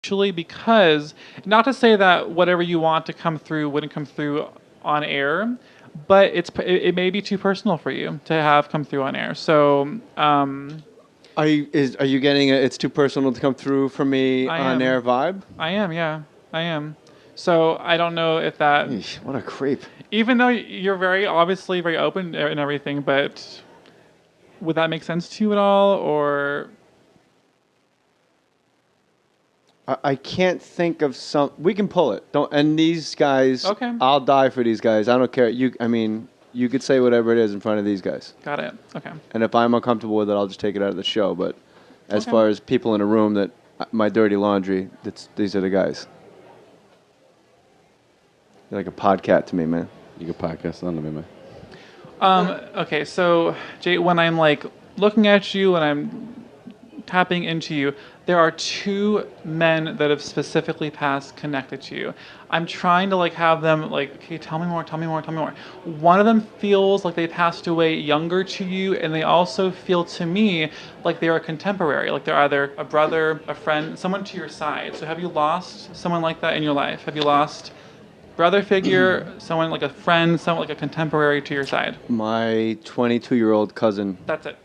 Actually, because not to say that whatever you want to come through wouldn't come through on air, but it may be too personal for you to have come through on air. So Are you getting it's too personal to come through for me I on air am, vibe? I am, yeah, I am. So I don't know if that, Eesh, what a creep. even though you're very obviously very open and everything, but would that make sense to you at all, or I can't think of some. We can pull it. Don't. And these guys, okay, I'll die for these guys. I don't care. I mean, you could say whatever it is in front of these guys. got it, okay, And if I'm uncomfortable with it, I'll just take it out of the show. But as Okay. far as people in a room that my dirty laundry, these are the guys. You're like a podcat to me, man. You can podcast on me, man. Okay, so Jay, when I'm like looking at you and I'm tapping into you, there are two men that have specifically passed connected to you. I'm trying to like have them like, okay, tell me more, tell me more, tell me more. One of them feels like they passed away younger to you, and they also feel to me like they're a contemporary, like they're either a brother, a friend, someone to your side. So have you lost someone like that in your life? Have you lost brother figure, someone like a friend, someone like a contemporary to your side? My 22-year-old cousin. That's it.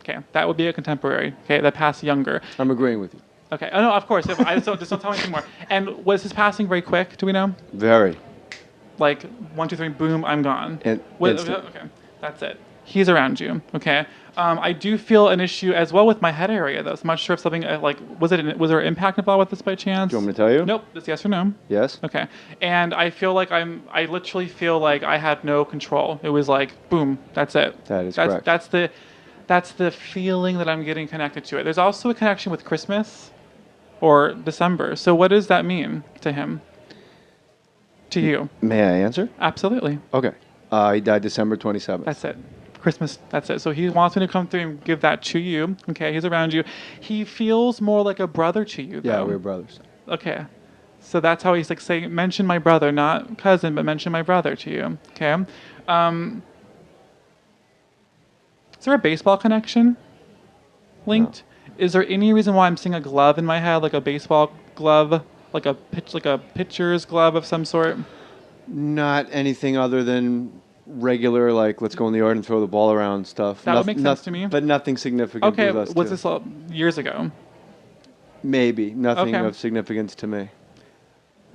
Okay, that would be a contemporary. Okay, that passed younger. I'm agreeing with you. Okay, oh no, of course. If I just don't tell me anymore. And was his passing very quick? Do we know? Very. Like 1, 2, 3, boom, I'm gone. Instant. Okay, that's it. He's around you. Okay. I do feel an issue as well with my head area though. So I'm not sure if something was there an impact involved with this by chance? Do you want me to tell you? Nope. Just yes or no. Yes. Okay. And I feel like I literally feel like I had no control. It was like boom, that's it. That is that's, correct. That's the feeling that I'm getting connected to it. There's also a connection with Christmas or December. So what does that mean to him? To you? May I answer? Absolutely. Okay. He died December 27th. That's it. Christmas, that's it. So he wants me to come through and give that to you. Okay, he's around you. He feels more like a brother to you, though. Yeah, we're brothers. Okay. So that's how he's like saying, mention my brother, not cousin, but mention my brother to you. Okay. Is there a baseball connection linked? No. Is there any reason why I'm seeing a glove in my head, like a baseball glove, like a pitcher's glove of some sort? Not anything other than regular, like let's go in the yard and throw the ball around stuff. That would make sense to me. But nothing significant. Okay, with us was two. this years ago? Maybe nothing Okay. of significance to me.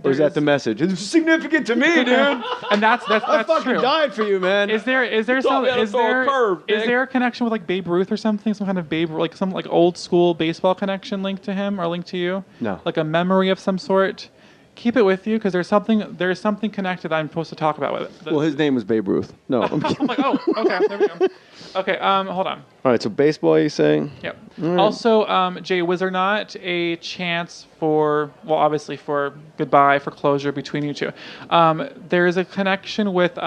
Or is that the message? It's significant to me, dude. And that's I fucking true. died for you, man. Is there is there a connection with like Babe Ruth or something? Some kind of some like old school baseball connection linked to him or linked to you? No. Like a memory of some sort. Keep it with you because there's something connected that I'm supposed to talk about with it. Well, his name was Babe Ruth. No, I'm kidding. I'm like, oh, okay, there we go. Okay, hold on. All right, so baseball, you saying? Yep. Right. Also, Jay, was there not a chance for, well, obviously for goodbye, for closure between you two? There is a connection with,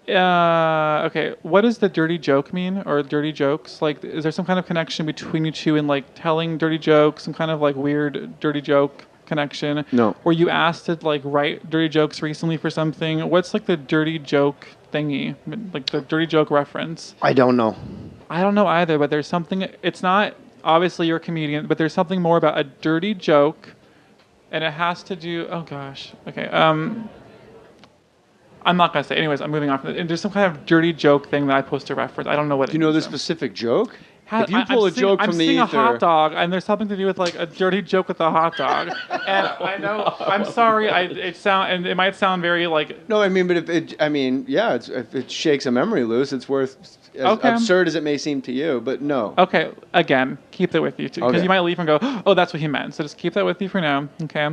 okay, what does the dirty joke mean, or dirty jokes? Like, is there some kind of connection between you two in like telling dirty jokes, some kind of like weird dirty joke connection? No. Were you asked to like write dirty jokes recently for something? What's like the dirty joke thingy, like the dirty joke reference? I don't know. I don't know either, but there's something. It's not obviously you're a comedian, but there's something more about a dirty joke, and it has to do. Oh gosh. Okay. I'm not gonna say. Anyways, I'm moving on from it. And there's some kind of dirty joke thing that I'm supposed to reference. I don't know what. Do you know the is, specific joke? If you pull a joke from the ether, I'm seeing a hot dog, and there's something to do with like a dirty joke with a hot dog. And I know. I'm sorry. It might sound very like. No, I mean, but if it shakes a memory loose, it's worth. As absurd as it may seem to you, but no. Okay, again, keep that with you too, because Okay. you might leave and go, "Oh, that's what he meant." So just keep that with you for now. Okay.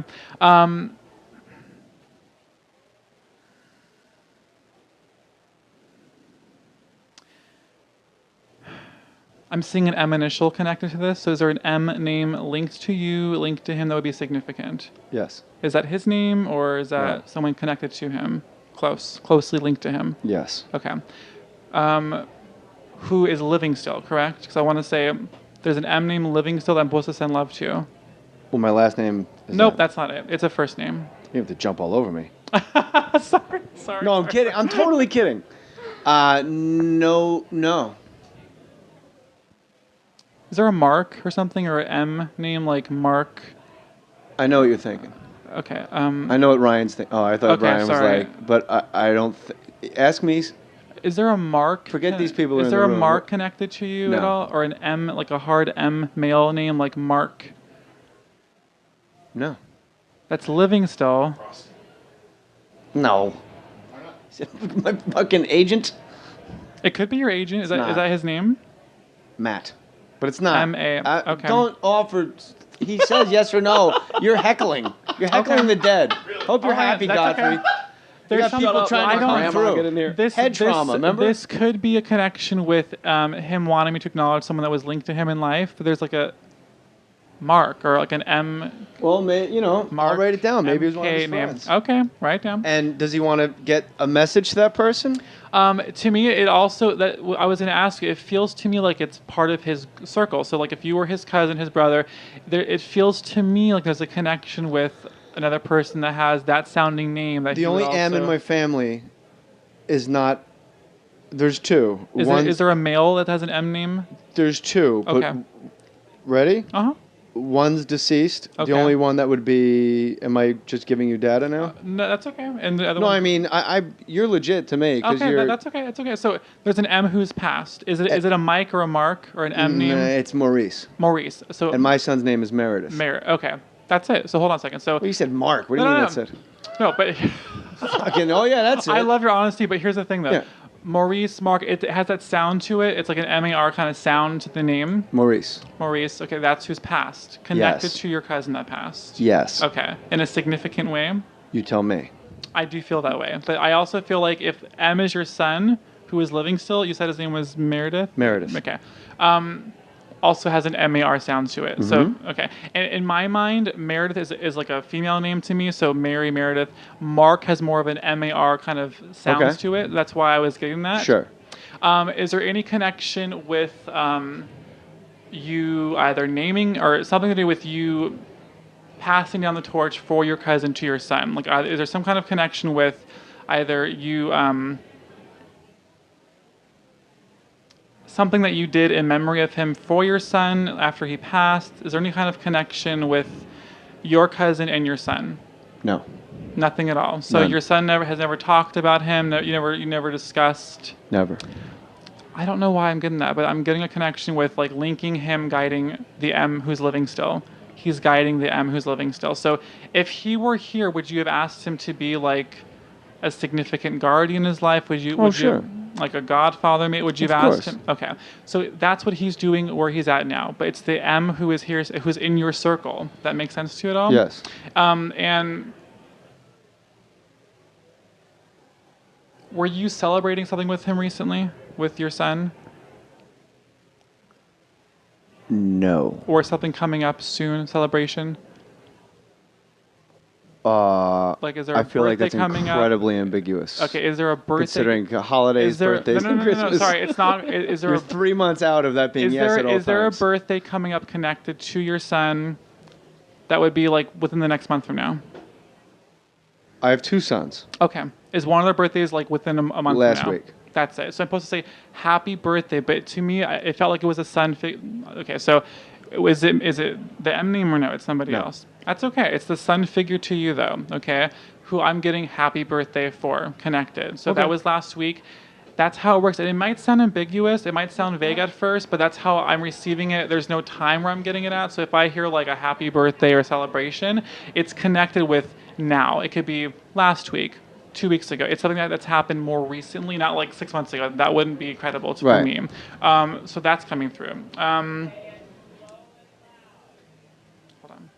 I'm seeing an M initial connected to this. So is there an M name linked to you, linked to him that would be significant? Yes. Is that his name, or is that someone connected to him, closely linked to him? Yes. Okay. Who is living still, correct? Because I want to say there's an M name living still that I'm supposed to send love to. Well, my last name is Nope, that's not it. It's a first name. You have to jump all over me. Sorry. No, I'm kidding. I'm totally kidding. No, no. Is there a Mark or something or an M name like Mark? I know what you're thinking. Okay. I know what Ryan's thinking. Oh, I thought Okay, Ryan was sorry. like, but I don't. Ask me. Is there a Mark? Forget these people are Is in there the a room. Mark connected to you at No. all, or an M, like a hard M male name like Mark? No. That's living still. No. My fucking agent, It could be your agent. Is It's that not. that his name? Matt. But it's not. M.A. Okay. Don't offer. He says yes or no. You're heckling. You're heckling Okay. the dead. Hope you're All right, happy, that's Godfrey. okay. You There's got people trying to come through. Head trauma, remember? This could be a connection with him wanting me to acknowledge someone that was linked to him in life. But there's like a Mark or like an M. Well, I'll Mark, write it down. Maybe it was one of his MK name. friends. Okay, write it down. And does he want to get a message to that person? To me, it also that I was going to ask you. It feels to me like it's part of his circle. So, like, if you were his cousin, his brother, it feels to me like there's a connection with another person that has that sounding name. That The only M in my family is not. There's two. Is there a male that has an M name? There's two. But Okay. Ready? Uh-huh. One's deceased. Okay. The only one that would be. Am I just giving you data now? No, that's okay. And the other No, one. I mean, you're legit to me because Okay, you're. that's okay. That's okay. So there's an M who's passed. Is it a Mike or a Mark or an M name? It's Maurice. Maurice. So And my son's name is Meredith. Okay, that's it. So hold on a second. So Well, you said Mark. What do you No, mean no, that's it? no, but Fucking, oh yeah, that's it. I love your honesty. But here's the thing, though. Yeah. Maurice, Mark, it has that sound to it. It's like an M-A-R kind of sound to the name. Maurice. Maurice, okay, that's who's passed. Connected Yes. to your cousin that passed. Yes. Okay, in a significant way. You tell me. I do feel that way. But I also feel like if M is your son, who is living still, you said his name was Meredith? Meredith. Okay. Also has an M-A-R sound to it. So, okay. And in my mind, Meredith is like a female name to me. So Mary, Meredith. Mark has more of an M-A-R kind of sounds Okay. to it. That's why I was getting that. Sure. Is there any connection with you either naming or something to do with you passing down the torch for your cousin to your son? Like, is there some kind of connection with either you something that you did in memory of him for your son after he passed? Is there any kind of connection with your cousin and your son? No. Nothing at all. So None. your son has never talked about him. You never discussed. Never. I don't know why I'm getting that, but I'm getting a connection with like linking him guiding the M who's living still. He's guiding the M who's living still. So if he were here, would you have asked him to be like a significant guardian in his life? Would you? Sure. Like a godfather? Would you have Of asked course. him? Okay. So that's what he's doing where he's at now. But it's the M who is here, who's in your circle. That makes sense to you at all? Yes. And were you celebrating something with him recently, with your son? No. Or something coming up soon, celebration? Like, is there a I feel like birthday that's coming up? incredibly ambiguous. Okay, is there a birthday? Considering holidays, Is there, birthdays, no, and no, no, no, Christmas. no, sorry, it's not. Is there You're a 3 months out of that being is yes there at all is there a times. birthday coming up connected to your son that would be like within the next month from now? I have two sons. Okay, is one of their birthdays like within a month Last from now? week. That's it. So I'm supposed to say happy birthday, but to me, it felt like it was a son. Okay, so is it the M name or no? It's somebody No. else. That's okay. It's the son figure to you though. Okay, who I'm getting happy birthday for connected. So Okay. that was last week. That's how it works. And it might sound ambiguous. It might sound vague at first, but that's how I'm receiving it. There's no time where I'm getting it at. So if I hear like a happy birthday or celebration, it's connected with now. It could be last week, 2 weeks ago. It's something that's happened more recently, not like 6 months ago. That wouldn't be credible for Right. me. So that's coming through. Hold on.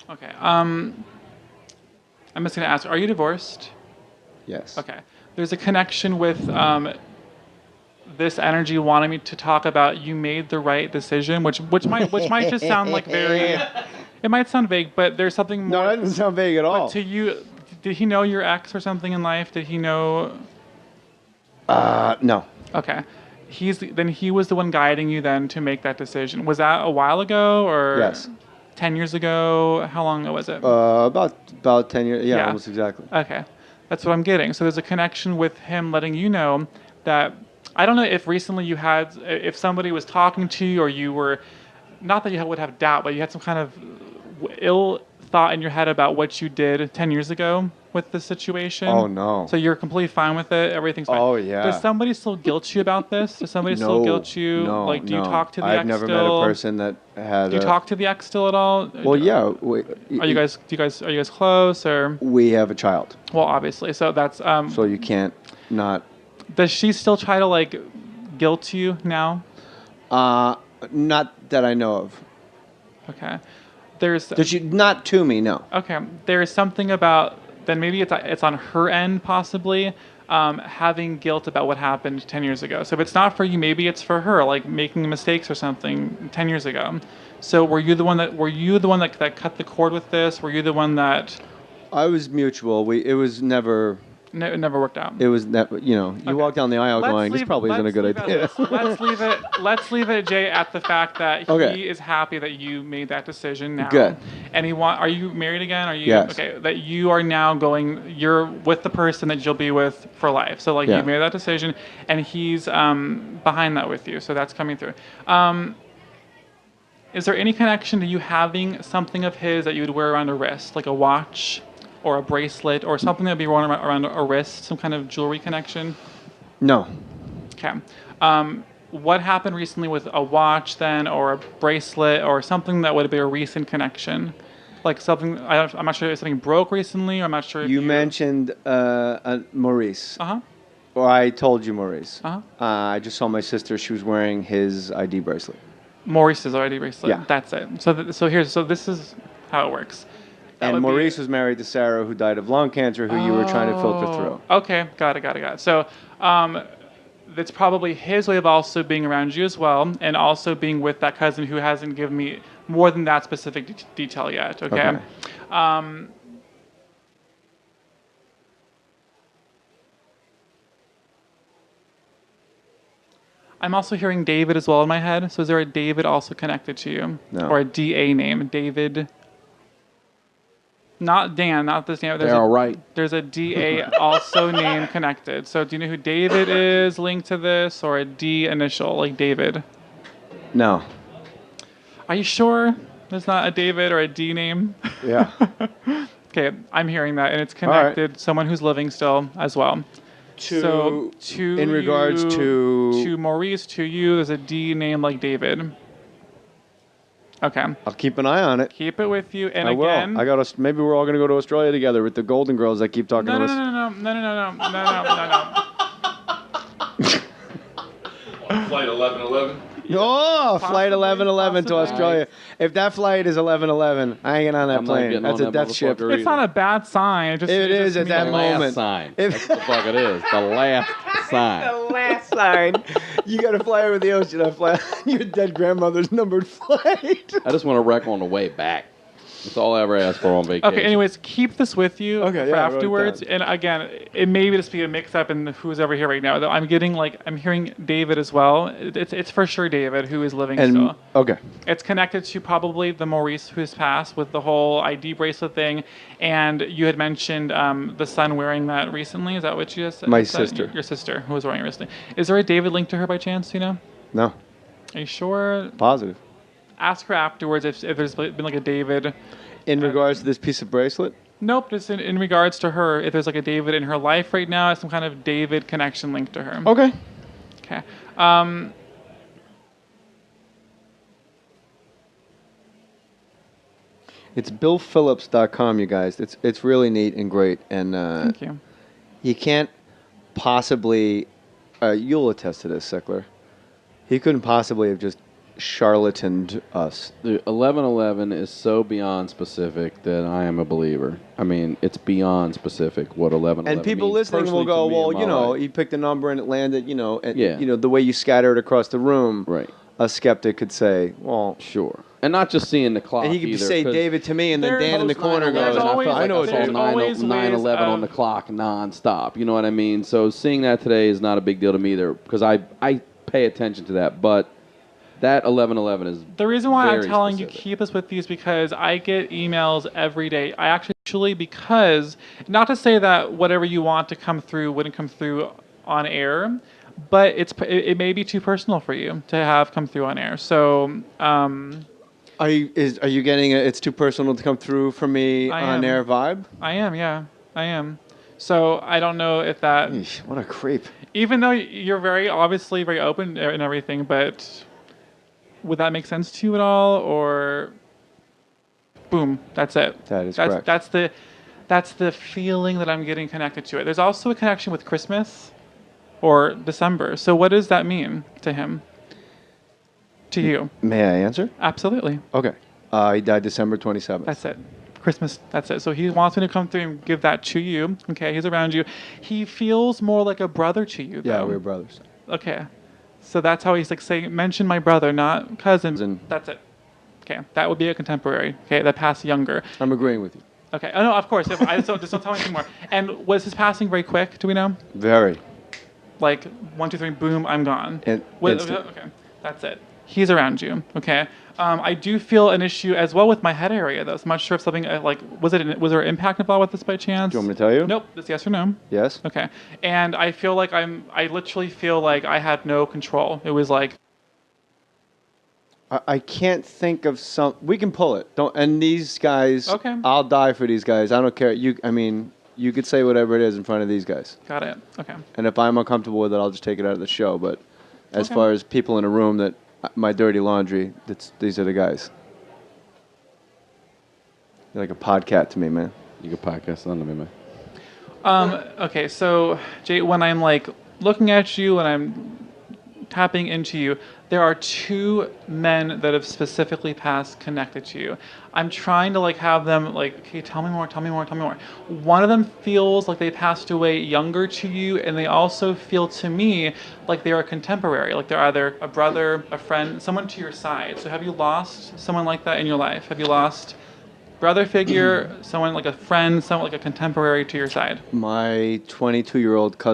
Okay. I'm just gonna ask: are you divorced? Yes. Okay. There's a connection with this energy wanting me to talk about you made the right decision, which might just sound like very. It might sound vague, but there's something more. No, that doesn't sound vague at all. But to you, did he know your ex or something in life? Did he know? No. Okay. He was the one guiding you then to make that decision. Was that a while ago or? Yes. 10 years ago? How long ago was it? About 10 years. Yeah, almost exactly. Okay. That's what I'm getting. So there's a connection with him letting you know that, I don't know if recently if somebody was talking to you or you were, not that you would have doubt, but you had some kind of ill thought in your head about what you did 10 years ago with the situation. Oh, no. So you're completely fine with it? Everything's fine? Oh, yeah. Does somebody still guilt you about this? Does somebody still guilt you? No, like, do you talk to the ex I've never still? met a person that had Do you talk to the ex still at all? Well, yeah. Are you guys close or? We have a child. Well, obviously. So that's So you can't not. Does she still try to like guilt you now? Not that I know of. Okay. Does she not to me? No. Okay. There's something about then maybe it's on her end possibly having guilt about what happened 10 years ago. So if it's not for you, maybe it's for her, like making mistakes or something 10 years ago. So were you the one that cut the cord with this? Were you the one that? I was mutual. It was never. It never worked out. It was never. You walk down the aisle going, "This probably isn't a good idea." Let's leave it, Jay, at the fact that he is happy that you made that decision now. Good. And are you married again? Are you? Yes. Okay. That you are now you're with the person that you'll be with for life. So you made that decision, and he's behind that with you. So that's coming through. Is there any connection to you having something of his that you would wear around a wrist, like a watch? Or a bracelet, or something that would be worn around a wrist, some kind of jewelry connection? No. Okay. What happened recently with a watch then, or a bracelet, or something that would be a recent connection? Like something, I'm not sure if something broke recently, or I'm not sure if you mentioned Maurice. Uh-huh. Or I told you Maurice. Uh-huh. I just saw my sister. She was wearing his ID bracelet. Maurice's ID bracelet? Yeah. That's it. So this is how it works. And Maurice was married to Sarah, who died of lung cancer, who you were trying to filter through. Okay, got it. So that's probably his way of also being around you as well, and also being with that cousin who hasn't given me more than that specific detail yet, okay? I'm also hearing David as well in my head. So is there a David also connected to you? No. Or a DA name, David? Not Dan, not this name. They're all right. There's a DA also name connected. So do you know who David is linked to this, or a D initial, like David? No. Are you sure there's not a David or a D name? Yeah. Okay, I'm hearing that, and it's connected. Right. Someone who's living still as well. In regards to Maurice, to you, there's a D name like David. Okay. I'll keep an eye on it. Keep it with you. And I again, will. Maybe we're all going to go to Australia together with the Golden Girls that keep talking to us. No. Flight 1111. Oh, flight 1111 to Australia. If that flight is 1111, I ain't getting on that plane. That's a death ship. It's not a bad sign. It is at that moment. Sign. That's the fuck it is. The last sign. The last sign. You got to fly over the ocean. I fly on your dead grandmother's numbered flight. I just want to wreck on the way back. That's all I ever asked for on vacation. Okay, anyways, keep this with you for afterwards. And again, it may just be a mix-up in who's over here right now. Though I'm hearing David as well. It's for sure David who is living still. Okay. It's connected to probably the Maurice who's passed with the whole ID bracelet thing. And you had mentioned the son wearing that recently. Is that what you just said? My sister. Your sister who was wearing it recently. Is there a David linked to her by chance, you know? No. Are you sure? Positive. Ask her afterwards if there's been like a David. In regards to this piece of bracelet? Nope, just in regards to her. If there's like a David in her life right now, some kind of David connection linked to her. Okay. Okay. It's BillPhillips.com, you guys. It's really neat and great. And thank you. You can't possibly, you'll attest to this, Sickler. He couldn't possibly have just charlataned us. The 1111 is so beyond specific that I am a believer. I mean, it's beyond specific what 1111 And people means listening will personally go, to me in well, my you know, life. you picked a number and it landed, you know, and, Yeah. you know, the way you scatter it across the room. Right. A skeptic could say, well, Sure. And not just seeing the clock and he could either, say 'cause David to me, and then There- Dan in the corner there's goes, always- I know there's it's all always 9/11 on the ways clock nonstop. You know what I mean? So seeing that today is not a big deal to me either because I pay attention to that. But that 11/11 is The reason why I'm very telling specific. you keep us with these because I get emails every day. I actually because not to say that whatever you want to come through wouldn't come through on air, but it may be too personal for you to have come through on air. So Are you getting it's too personal to come through for me I on am. air vibe? I am. So I don't know if that, Eesh, what a creep. even though you're very obviously very open and everything, but would that make sense to you at all, or boom, that's it. That is that's correct. that's the feeling that I'm getting connected to it. There's also a connection with Christmas or December. So what does that mean to him? To you? May I answer? Absolutely. Okay. He died December 27th. That's it. Christmas, that's it. So he wants me to come through and give that to you. Okay, he's around you. He feels more like a brother to you, though. Yeah, we're brothers. Okay. So that's how he's like saying, mention my brother, not cousin. Cousin. That's it. Okay, that would be a contemporary. Okay, that passed younger. I'm agreeing with you. Okay. Oh no, of course. If I just don't tell me anything more. And was his passing very quick? Do we know? Very. Like 1, 2, 3, boom, I'm gone. Instant. Okay, that's it. He's around you. Okay. I do feel an issue as well with my head area though. So I'm not sure if something was there an impact involved with this by chance? Do you want me to tell you? Nope. It's yes or no. Yes? Okay. And I feel like I literally feel like I had no control. It was like I can't think of some. We can pull it. Don't. And these guys. Okay. I'll die for these guys. I don't care. You could say whatever it is in front of these guys. got it. Okay. And if I'm uncomfortable with it, I'll just take it out of the show. But as Okay. far as people in a room that my dirty laundry, these are the guys. You're like a podcat to me, man. You can podcast on me, man. Okay, so Jay, when I'm like looking at you and I'm tapping into you, there are two men that have specifically passed connected to you. I'm trying to like have them like, okay, tell me more. One of them feels like they passed away younger to you, and they also feel to me like they're a contemporary, like they're either a brother, a friend, someone to your side. So have you lost someone like that in your life? Have you lost brother figure, someone like a friend, someone like a contemporary to your side? My 22-year-old cousin.